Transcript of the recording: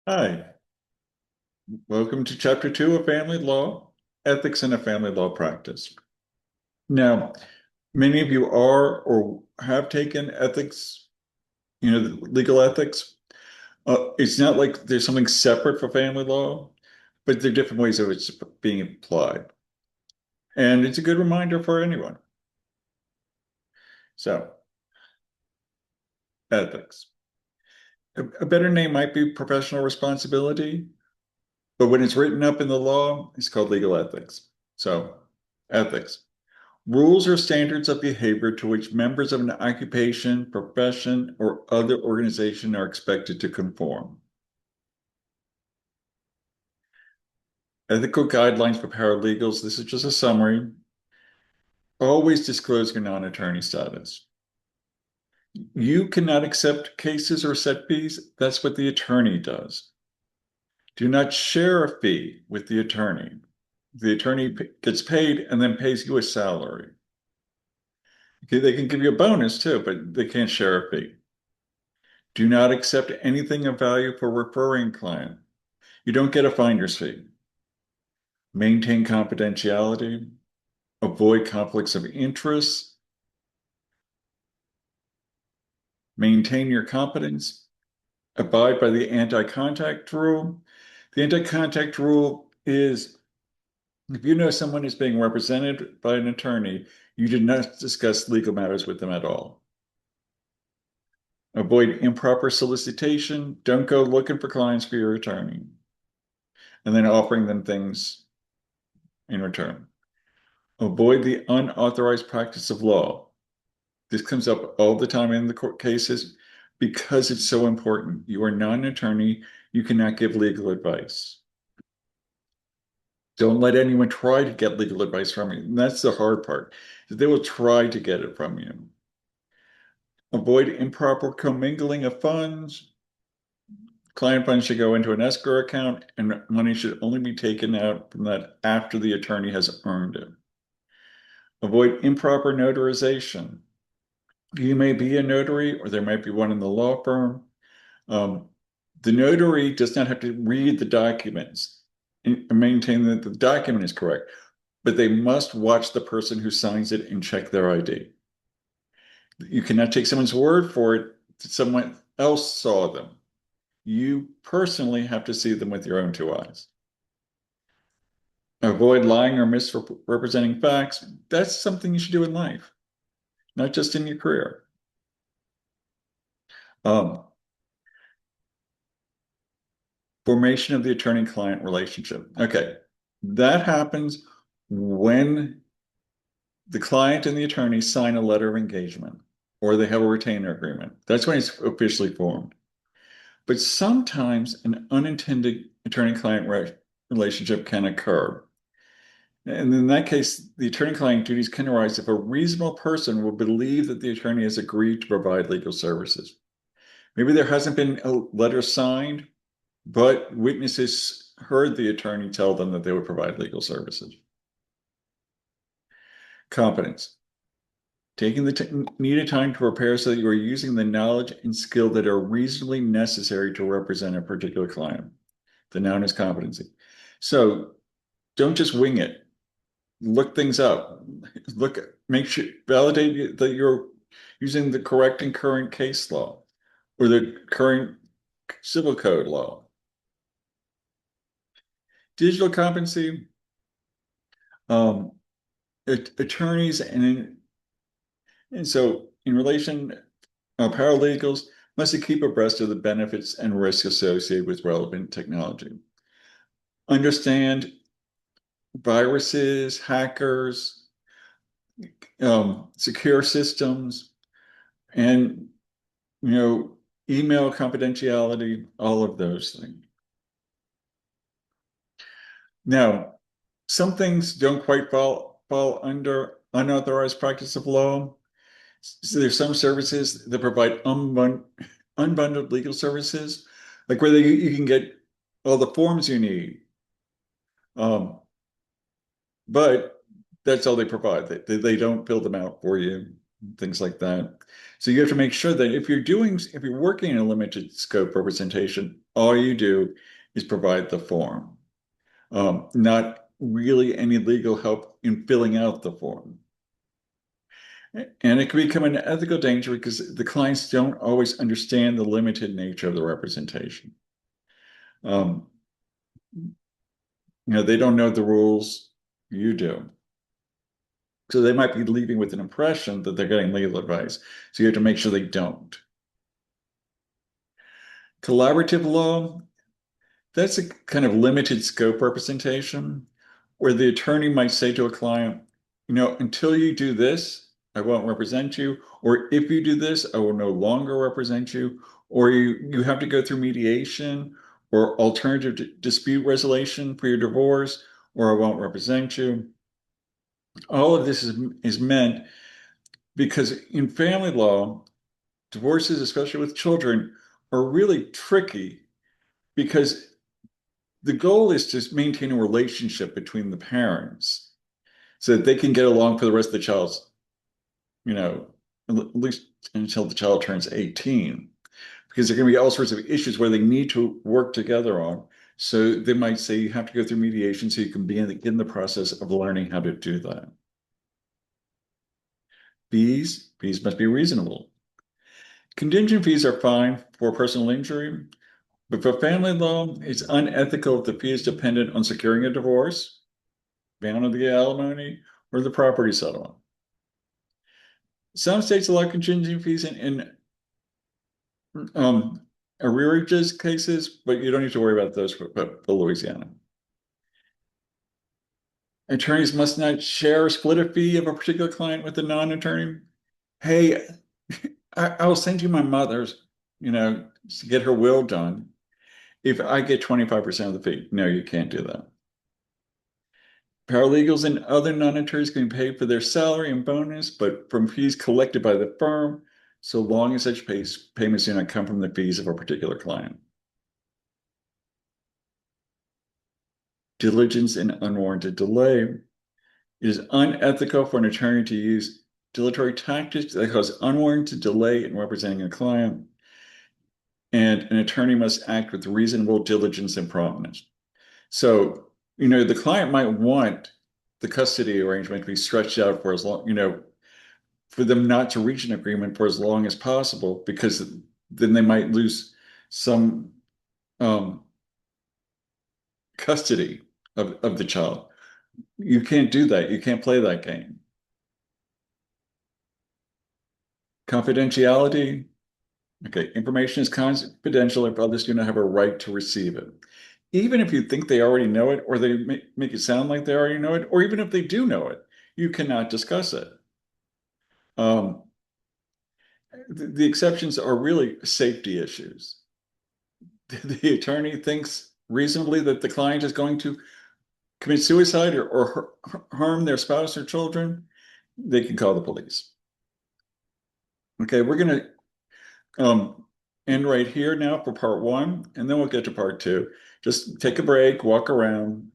Hi, welcome to Chapter 2 of Family Law, Ethics in a Family Law Practice. Now, many of you are or have taken ethics, legal ethics. It's not like there's something separate for family law, but there are different ways of it's being applied. And it's a good reminder for anyone. So, ethics. A better name might be professional responsibility, but when it's written up in the law, it's called legal ethics. So, ethics. Rules or standards of behavior to which members of an occupation, profession, or other organization are expected to conform. Ethical guidelines for paralegals. This is just a summary. Always disclose your non-attorney status. You cannot accept cases or set fees. That's what the attorney does. Do not share a fee with the attorney. The attorney gets paid and then pays you a salary. Okay, they can give you a bonus too, but they can't share a fee. Do not accept anything of value for referring client. You don't get a finder's fee. Maintain confidentiality. Avoid conflicts of interest. Maintain your competence. Abide by the anti-contact rule. The anti-contact rule is if you know someone is being represented by an attorney, you do not discuss legal matters with them at all. Avoid improper solicitation. Don't go looking for clients for your attorney and then offering them things in return. Avoid the unauthorized practice of law. This comes up all the time in the court cases because it's so important. You are not an attorney. You cannot give legal advice. Don't let anyone try to get legal advice from you. And that's the hard part. They will try to get it from you. Avoid improper commingling of funds. Client funds should go into an escrow account, and money should only be taken out from that after the attorney has earned it. Avoid improper notarization. You may be a notary, or there might be one in the law firm. Um, the notary does not have to read the documents and maintain that the document is correct, but they must watch the person who signs it and check their ID. You cannot take someone's word for it that someone else saw them. You personally have to see them with your own two eyes. Avoid lying or misrepresenting facts. That's something you should do in life, not just in your career. Um, Formation of the attorney-client relationship. Okay, that happens when the client and the attorney sign a letter of engagement or they have a retainer agreement. That's when it's officially formed. But sometimes an unintended attorney-client relationship can occur. And in that case, the attorney-client duties can arise if a reasonable person will believe that the attorney has agreed to provide legal services. Maybe there hasn't been a letter signed, but witnesses heard the attorney tell them that they would provide legal services. Competence. Taking the needed time to prepare so that you are using the knowledge and skill that are reasonably necessary to represent a particular client. The noun is competency. So don't just wing it. Look things up. Make sure, validate that you're using the correct and current case law or the current civil code law. Digital competency, um, attorneys and so in relation, paralegals must keep abreast of the benefits and risks associated with relevant technology. Understand viruses, hackers, secure systems, and email confidentiality, all of those things. Now, some things don't quite fall under unauthorized practice of law. So there's some services that provide unbundled legal services, like where you can get all the forms you need. Um, but that's all they provide. They don't fill them out for you. things like that. So you have to make sure that if you're working in a limited scope representation, all you do is provide the form, not really any legal help in filling out the form. And it can become an ethical danger because the clients don't always understand the limited nature of the representation. Um, they don't know the rules, you do. So they might be leaving with an impression that they're getting legal advice. So you have to make sure they don't. Collaborative law, that's a kind of limited scope representation where the attorney might say to a client, until you do this, I won't represent you. Or if you do this, I will no longer represent you. Or you have to go through mediation or alternative dispute resolution for your divorce, or I won't represent you. All of this is meant because in family law, divorces, especially with children, are really tricky because the goal is to maintain a relationship between the parents so that they can get along for the rest of the child's, at least until the child turns 18. Because there are going to be all sorts of issues where they need to work together on. So they might say you have to go through mediation so you can be in the process of learning how to do that. Fees must be reasonable. Contingent fees are fine for personal injury, but for family law, it's unethical if the fee is dependent on securing a divorce, payment of the alimony, or the property settlement. Some states allow contingency fees in arrearages cases, but you don't need to worry about those for Louisiana. Attorneys must not share or split a fee of a particular client with a non-attorney. Hey, I'll send you my mother's, to get her will done if I get 25% of the fee. No, you can't do that. Paralegals and other non-attorneys can be paid for their salary and bonus, but from fees collected by the firm, so long as such payments do not come from the fees of a particular client. Diligence and unwarranted delay. It is unethical for an attorney to use dilatory tactics that cause unwarranted delay in representing a client, and an attorney must act with reasonable diligence and promptness. So, the client might want the custody arrangement to be stretched out for as long, for them not to reach an agreement for as long as possible, because then they might lose some custody of the child. You can't do that. You can't play that game. Confidentiality. Okay, information is confidential if others do not have a right to receive it. Even if you think they already know it, or they make it sound like they already know it, or even if they do know it, you cannot discuss it. The exceptions are really safety issues. The attorney thinks reasonably that the client is going to commit suicide or harm their spouse or children, they can call the police. Okay, we're going to end right here now for part one, and then we'll get to part two. Just take a break, walk around,